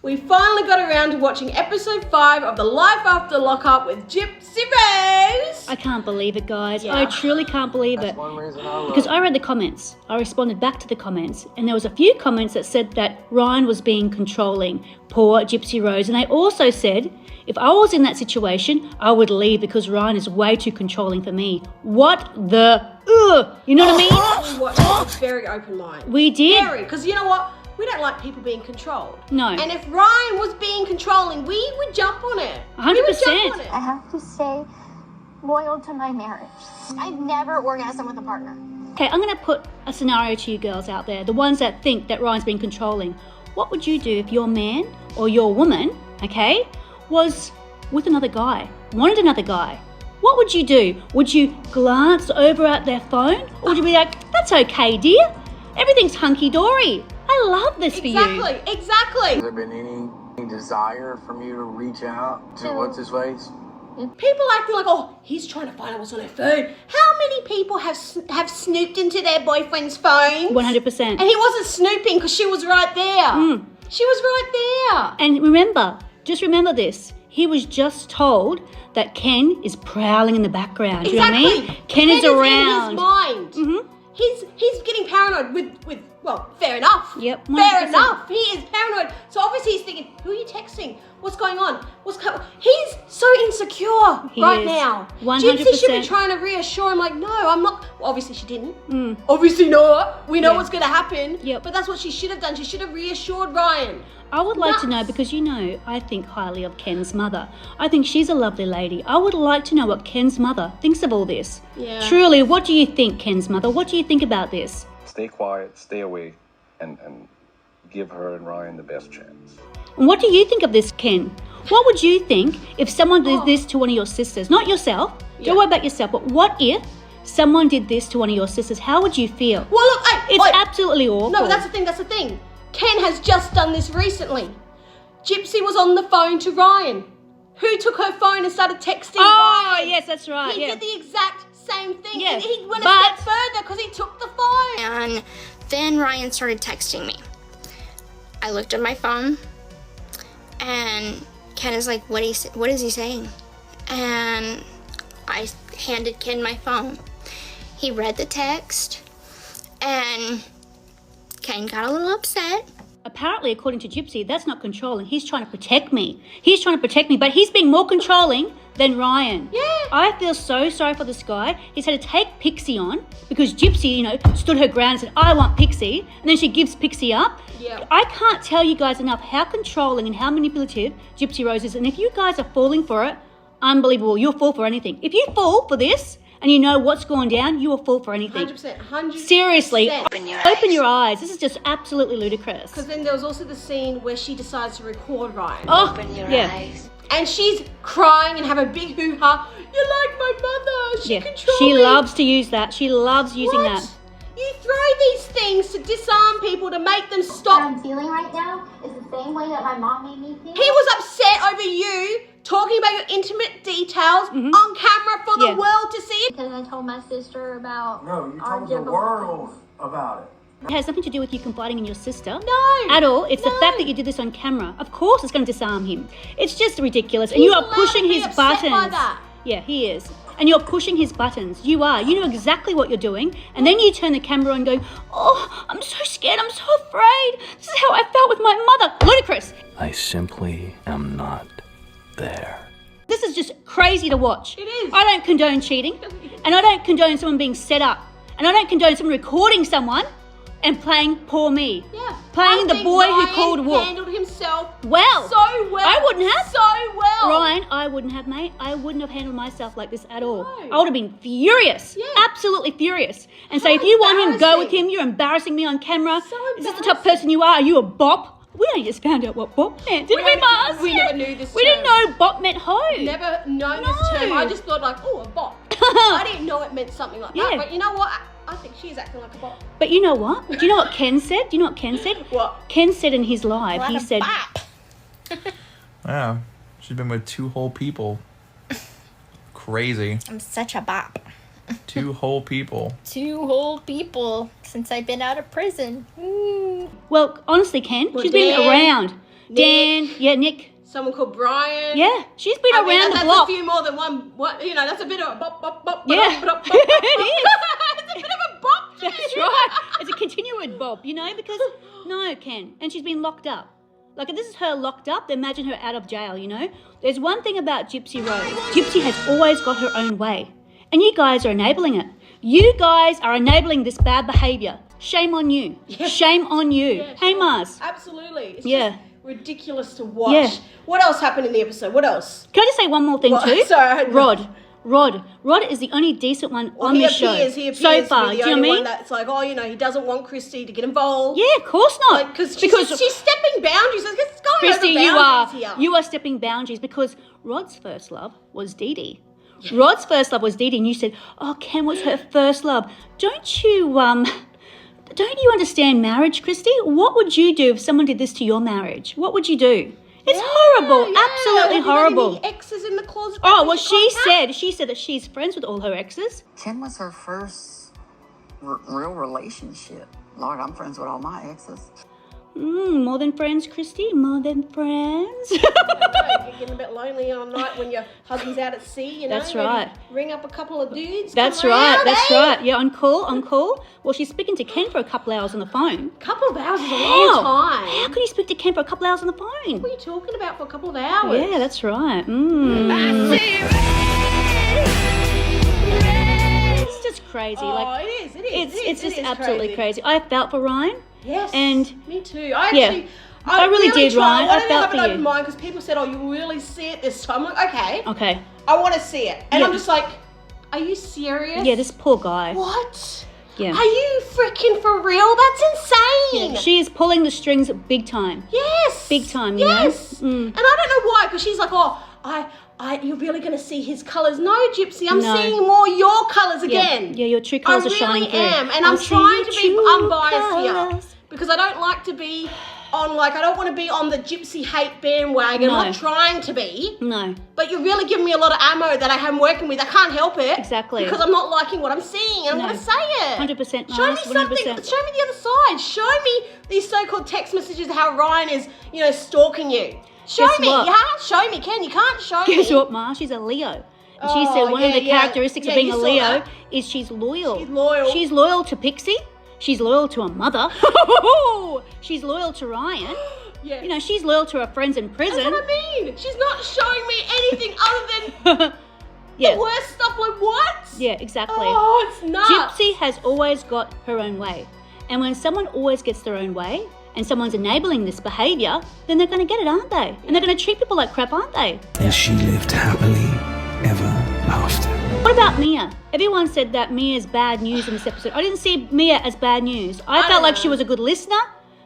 we finally got around to watching episode 5 of the Life After Lockup with Gypsy Rose. I can't believe it, guys. Yeah. I truly can't believe That's it. one reason I love Because I read the comments. I responded back to the comments. And there was a few comments that said that Ryan was being controlling. Poor Gypsy Rose. And they also said, if I was in that situation, I would leave because Ryan is way too controlling for me. What the... Ugh! You know what I mean? We watched it with very open mind. We did. Very, because you know what? We don't like people being controlled. No. And if Ryan was being controlling, we would jump on it. 100%. We would jump on it. I have to stay loyal to my marriage. I've never orgasmed with a partner. Okay, I'm going to put a scenario to you girls out there, the ones that think that Ryan's being controlling. What would you do if your man or your woman, okay, was with another guy, wanted another guy? What would you do? Would you glance over at their phone? Or would you be like, that's okay, dear. Everything's hunky-dory. I love this for you. Exactly. Has there been any desire from you to reach out to what's his face? People acting like, oh, he's trying to find out what's on her phone. How many people have snooped into their boyfriend's phone? 100%. And he wasn't snooping because she was right there. She was right there. And remember, just remember this. He was just told that Ken is prowling in the background. Exactly. You know what I mean? Ken is around. In his mind. Mm-hmm. He's getting paranoid with well, fair enough. Yep, Fair 100%. enough. He is paranoid. So obviously he's thinking, who are you texting? What's going on? He's so insecure He right is. now. 100%. Gypsy should be trying to reassure him, like, no, I'm not. Well, obviously she didn't. Obviously not. We know Yeah. what's going to happen. Yep. But that's what she should have done. She should have reassured Ryan. I would like to know, Nuts. because you know, I think highly of Ken's mother. I think she's a lovely lady. I would like to know what Ken's mother thinks of all this. Yeah. Truly, what do you think, Ken's mother? What do you think about this? Stay quiet, stay away, and give her and Ryan the best chance. And what do you think of this, Ken? What would you think if someone did this to one of your sisters? Not yourself. Yeah. Don't worry about yourself. But what if someone did this to one of your sisters? How would you feel? Well, look, It's absolutely awful. No, that's the thing. Ken has just done this recently. Gypsy was on the phone to Ryan, who took her phone and started texting Ryan. yes, that's right. He Yeah. did the exact same thing. Yes, And he went a but- step further because he took the phone. And then Ryan started texting me. I looked at my phone, and Ken is like, what is he saying? And I handed Ken my phone. He read the text, and Ken got a little upset. Apparently, according to Gypsy, that's not controlling. He's trying to protect me. But he's being more controlling than Ryan. Yeah. I feel so sorry for this guy. He's had to take Pixie on because Gypsy, stood her ground and said, I want Pixie. And then she gives Pixie up. Yeah. I can't tell you guys enough how controlling and how manipulative Gypsy Rose is. And if you guys are falling for it, unbelievable. You'll fall for anything. If you fall for this and you know what's going down, you will fall for anything. 100%. Seriously. Open your eyes. This is just absolutely ludicrous. Because then there was also the scene where she decides to record Ryan. Oh, yeah. And she's crying and have a big hoo-ha. You're like my mother. She controls She me. loves to use that. She loves using What? that. You throw these things to disarm people, to make them What stop. I'm feeling right now is the same way that my mom made me feel. He was upset over you talking about your intimate details on camera for the Yeah. world to see. Because I told my sister about No, you our told the difficulties. world about it. It has nothing to do with you confiding in your sister. No. At all. It's the No. fact that you did this on camera. Of course it's going to disarm him. It's just ridiculous. And you are allowed pushing to be his upset by buttons. that. Yeah, he is. And you're pushing his buttons. You are. You know exactly what you're doing. And then you turn the camera on going, oh, I'm so scared. I'm so afraid. This is how I felt with my mother. Ludicrous. I simply am not there. This is just crazy to watch. It is. I don't condone cheating. And I don't condone someone being set up. And I don't condone someone recording someone and playing poor me. Yeah. Playing I the think boy who Ryan called Wolf. handled himself Well. so well. I wouldn't have. So well. Ryan, I wouldn't have, mate. I wouldn't have handled myself like this at all. No. I would have been furious. Yeah. Absolutely furious. And so How if you want him, go with embarrassing. him. You're embarrassing me on camera. So Is this the type of person you are? Are you a bop? We only just found out what bop meant, didn't we, Mars? We never knew this We didn't term. know bop meant hoe. Never known this No. term. I just thought like, oh, a bot. I didn't know it meant something like that. Yeah. But you know what? I think she's acting like a bot. But you know what? Do you know what Ken said? Do you know what Ken said? What? Ken said in his live, he said, Yeah, she's been with 2 whole people. Crazy. I'm such a bop. 2 whole people. 2 whole people since I've been out of prison. well, honestly, Ken, Well, she's been damn. around. Dan, Nick. Someone called Brian. Yeah, she's been around the that's block. a few more than one. What, you know, that's a bit of a bop, bop, bop. Yeah. Bop, bop, bop, bop. It's a bit of a bop to me. That's right. It's a continued bob, you know, because no, Ken, and she's been locked up. Like, if this is her locked up, then imagine her out of jail, you know. There's one thing about Gypsy Rose. Gypsy has always got her own way, and you guys are enabling it. You guys are enabling this bad behaviour. Shame on you. Yeah. Shame on you. Yeah, hey, sure. Mars. Absolutely. It's Yeah. just ridiculous to watch. Yeah. What else happened in the episode? What else? Can I just say one more thing What? too? Sorry. Rod is the only decent one Well, on he this appears, show he appears so to far. be Do the you know only what I one mean? that's like, oh, you know, he doesn't want Christy to get involved. Yeah, of course not. Like, because she's stepping boundaries. It's going Christy, over boundaries here. you are stepping boundaries because Rod's first love was Dee Dee. Rod's first love was Dee Dee, and you said, "Oh, Ken was her first love." Don't you understand marriage, Christy? What would you do if someone did this to your marriage? What would you do? It's horrible, absolutely Have you got horrible. any exes in the closet? Oh well, she said that she's friends with all her exes. Ken was her first real relationship. Lord, I'm friends with all my exes. More than friends, Christy. More than friends. You're getting a bit lonely on night when your husband's out at sea, you know. That's right. Ring up a couple of dudes. That's come right. around, That's eh? right. Yeah, on call. Well, she's speaking to Ken for a couple hours on the phone. Couple of hours is a long time. How can you speak to Ken for a couple hours on the phone? What are you talking about for a couple of hours? Yeah, that's right. It's just crazy. Oh, Like, it is. it's just absolutely crazy. I felt for Ryan. Yes. And me too. I really did, Ryan. I wanted to felt have for an you. open mind because people said, "Oh, you really see it this time." I'm like, okay, Okay. I want to see it, and Yeah. I'm just like, "Are you serious?" Yeah, this poor guy. What? Yeah. Are you freaking for real? That's insane. Yeah, she is pulling the strings big time. Yes. Big time, you know? Yes. And I don't know why, because she's like, "Oh, you're really going to see his colours." No, Gypsy, I'm No. seeing more your colours Yeah. again. Yeah, your true I colours are really shining through. am, and I I'm see trying your to be true unbiased here colours. because I don't like to be on, like, I don't want to be on the Gypsy hate bandwagon. No. I'm not trying to be, No. but you're really giving me a lot of ammo that I'm working with. I can't help it. Exactly. Because I'm not liking what I'm seeing, and No. I'm going to say it. 100%, Show me Mars, something. 100%. Show me the other side. Show me these so-called text messages of how Ryan is, you know, stalking you. Show Guess me. what? You can't show me, Ken. You can't show me. Guess what, Ma? She's a Leo. And she Oh, said one of the yeah. characteristics Yeah, of being you a saw Leo that. is she's loyal. She's loyal. She's loyal to Pixie. She's loyal to her mother. She's loyal to Ryan. Yeah. You know, she's loyal to her friends in prison. That's what I mean. She's not showing me anything other than Yeah. the worst stuff. Like, what? Yeah, exactly. Oh, it's nuts. Gypsy has always got her own way. And when someone always gets their own way and someone's enabling this behaviour, then they're going to get it, aren't they? And they're going to treat people like crap, aren't they? And she lived happily ever after. What about Mia? Everyone said that Mia's bad news in this episode. I didn't see Mia as bad news. I felt like she was a good listener.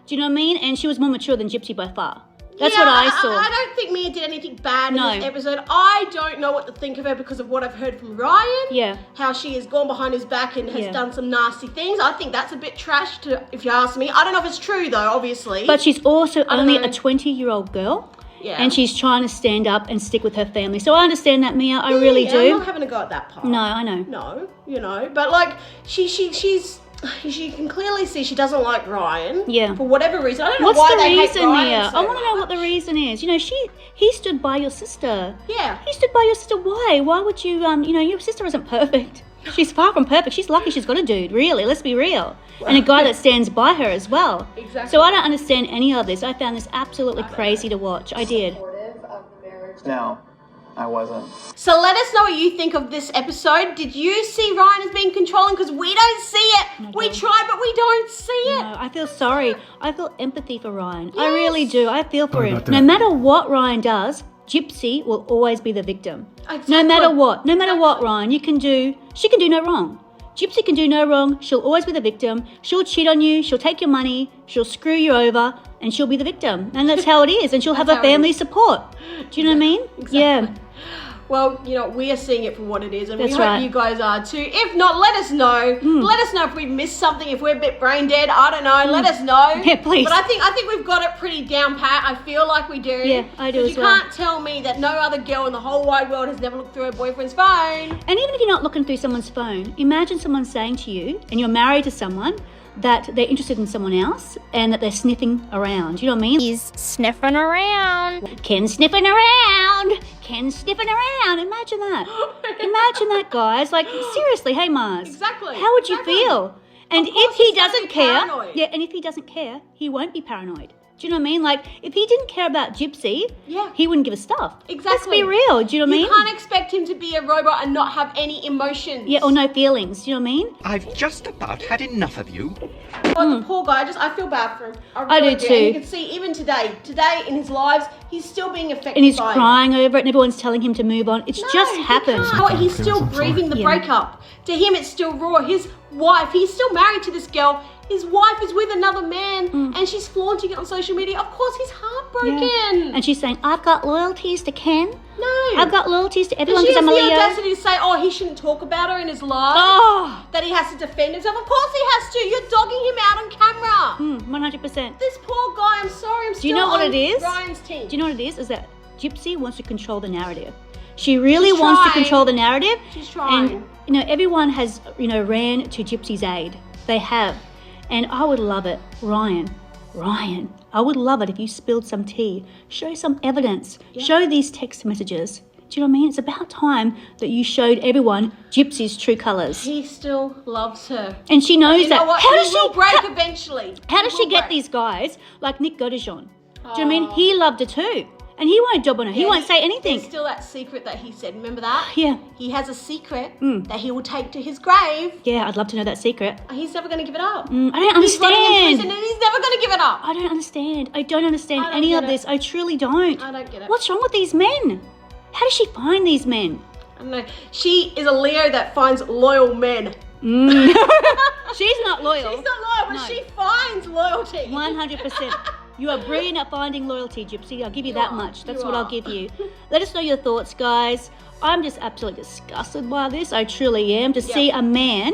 Do you know what I mean? And she was more mature than Gypsy by far. That's what I saw. I don't think Mia did anything bad No. in this episode. I don't know what to think of her because of what I've heard from Ryan. Yeah. How she has gone behind his back and has Yeah. done some nasty things. I think that's a bit trash, if you ask me. I don't know if it's true, though, obviously. But she's also don't only know. a 20-year-old girl. Yeah. And she's trying to stand up and stick with her family. So I understand that, Mia. I really Yeah, do. I'm not having a go at that part. No, I know. No, you know, but like she can clearly see she doesn't like Ryan. Yeah. For whatever reason. I don't know What's why the they reason, hate Ryan Mia? so I want to know what much. the reason is. You know, he stood by your sister. Yeah. He stood by your sister. Why? Why would you? You know, your sister isn't perfect. She's far from perfect. She's lucky she's got a dude. Really, let's be real. And a guy that stands by her as well. Exactly. So I don't understand any of this. I found this absolutely crazy to watch. I did. No, I wasn't. So let us know what you think of this episode. Did you see Ryan as being controlling? Because we don't see it. We try, but we don't see it. No, I feel sorry. I feel empathy for Ryan. I Yes. really do. I feel for What him. about that? No matter what Ryan does, Gypsy will always be the victim. Exactly. No matter what. No matter what Ryan, she can do no wrong. Gypsy can do no wrong. She'll always be the victim. She'll cheat on you. She'll take your money. She'll screw you over. And she'll be the victim. And that's how it is. And she'll have That's her how it family is. support. Do you know what I mean? Exactly. Yeah. Well, you know, we are seeing it for what it is, and That's we hope right. you guys are too. If not, let us know. Let us know if we've missed something, if we're a bit brain dead. I don't know. Let us know. Yeah, please. But I think we've got it pretty down pat. I feel like we do. Yeah, I do 'Cause as you well. can't tell me that no other girl in the whole wide world has never looked through her boyfriend's phone. And even if you're not looking through someone's phone, imagine someone saying to you, and you're married to someone, that they're interested in someone else and that they're sniffing around. You know what I mean? He's sniffing around. Ken's sniffing around. Ken's sniffing around. Imagine that. Imagine that, guys. Like, seriously, hey, Mars. Exactly. How would you Exactly. feel? And Of course if he he's gonna doesn't be care, paranoid. yeah, and if he doesn't care, he won't be paranoid. Do you know what I mean? Like, if he didn't care about Gypsy, Yeah. he wouldn't give a stuff. Exactly. Let's be real. Do you know what I You mean? can't expect him to be a robot and not have any emotions. Yeah, or no feelings. Do you know what I mean? I've just about had enough of you. Oh, the poor guy, I feel bad for him. I really do And you too. can see even today in his lives, he's still being affected And he's by crying over it and everyone's telling him to move on. It's just he happened. can't. He's still grieving the Yeah. breakup. To him, it's still raw. His wife, he's still married to this girl. His wife is with another man and she's flaunting it on social media. Of course, he's heartbroken. Yeah. And she's saying, I've got loyalties to Ken. No. I've got loyalties to And everyone she because has I'm a the Leo. audacity to say, he shouldn't talk about her in his life. Oh, That he has to defend himself. Of course he has to. You're dogging him out on camera. 100%. This poor guy, I'm sorry, I'm still Do you know what on it is? Ryan's team. Do you know what it is? Is that Gypsy wants to control the narrative. She really She's wants to trying. control the narrative. She's trying. And, everyone has, ran to Gypsy's aid. They have. And I would love it. Ryan, I would love it if you spilled some tea. Show some evidence. Show these text messages. Do you know what I mean? It's about time that you showed everyone Gypsy's true colours. He still loves her. And she knows You that. know what? How He does will she break how- eventually. How does He she will get break. these guys like Nick Godejohn? Do you know what I mean? He loved her too. And he won't job on her. He won't say anything. There's still that secret that he said. Remember that? Yeah. He has a secret that he will take to his grave. Yeah, I'd love to know that secret. He's never going to give it up. I don't He's running in understand. prison and he's never going to give it up. I don't understand. I don't understand I don't any get of it. this. I truly don't. I don't get it. What's wrong with these men? How does she find these men? I don't know. She is a Leo that finds loyal men. She's not loyal. She's not loyal, but No. she finds loyalty. 100%. You are brilliant at finding loyalty, Gypsy. I'll give you that are. much. That's You what are. I'll give you. Let us know your thoughts, guys. I'm just absolutely disgusted by this. I truly am. To see a man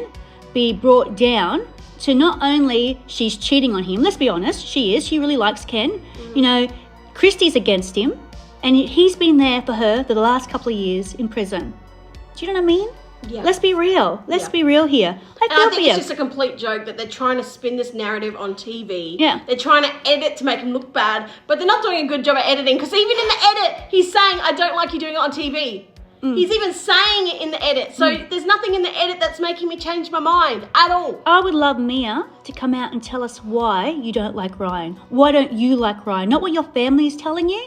be brought down to not only she's cheating on him, let's be honest, she is. She really likes Ken. Christy's against him. And he's been there for her for the last couple of years in prison. Do you know what I mean? Yeah. Let's be real. Let's Yeah. be real here. I And I feel for think you. it's just a complete joke that they're trying to spin this narrative on TV. Yeah. They're trying to edit to make him look bad, but they're not doing a good job at editing because even in the edit, he's saying, I don't like you doing it on TV. He's even saying it in the edit. So there's nothing in the edit that's making me change my mind at all. I would love Mia to come out and tell us why you don't like Ryan. Why don't you like Ryan? Not what your family is telling you.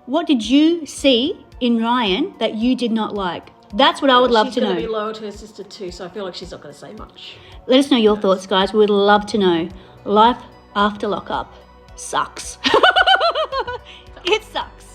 What did you see in Ryan that you did not like? That's what I would love to She's going know. to be loyal to her sister too, so I feel like she's not going to say much. Let us know your thoughts, guys. We would love to know. Life after lockup sucks. It sucks.